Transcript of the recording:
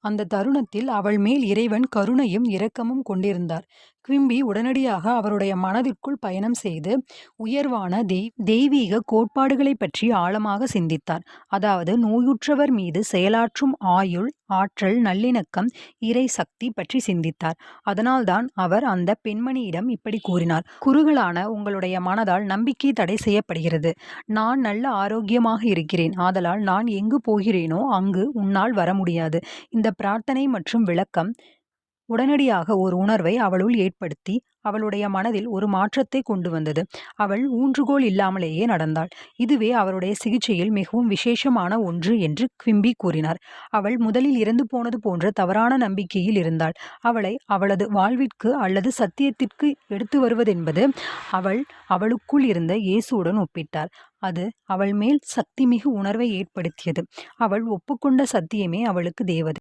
அந்த தருணத்தில் அவள் மேல் இறைவன் கருணையும் இரக்கமும் கொண்டிருந்தார். குவிம்பி உடனடியாக அவருடைய மனதிற்குள் பயணம் செய்து உயர்வான தெய்வீக கோட்பாடுகளைப் பற்றி ஆழமாக சிந்தித்தார். அதாவது நோயுற்றவர் மீது செயலாற்றும் ஆயுள், ஆற்றல், நல்லிணக்கம், இறை சக்தி பற்றி சிந்தித்தார். அதனால்தான் அவர் அந்த பெண்மணியிடம் இப்படி கூறினார்: குறுகலான உங்களுடைய மனதால் நம்பிக்கை தடை செய்யப்படுகிறது. நான் நல்ல ஆரோக்கியமாக இருக்கிறேன், ஆதலால் நான் எங்கு போகிறேனோ அங்கு உன்னால் வர முடியாது. இந்த பிரார்த்தனை மற்றும் விளக்கம் உடனடியாக ஒரு உணர்வை அவளுள் ஏற்படுத்தி அவளுடைய மனதில் ஒரு மாற்றத்தை கொண்டு வந்தது. அவள் ஊன்றுகோல் இல்லாமலேயே நடந்தாள். இதுவே அவருடைய சிகிச்சையில் மிகவும் விசேஷமான ஒன்று என்று குவிம்பி கூறினார். அவள் முதலில் இறந்து போனது போன்ற தவறான நம்பிக்கையில் இருந்தாள். அவளை அவளது வாழ்விற்கு அல்லது சத்தியத்திற்கு எடுத்து வருவதென்பது அவளுக்குள் இருந்த இயேசுவுடன் ஒப்பிட்டார். அது அவள் மேல் சக்திமிகு உணர்வை ஏற்படுத்தியது. அவள் ஒப்புக்கொண்ட சத்தியமே அவளுக்கு தேவதை.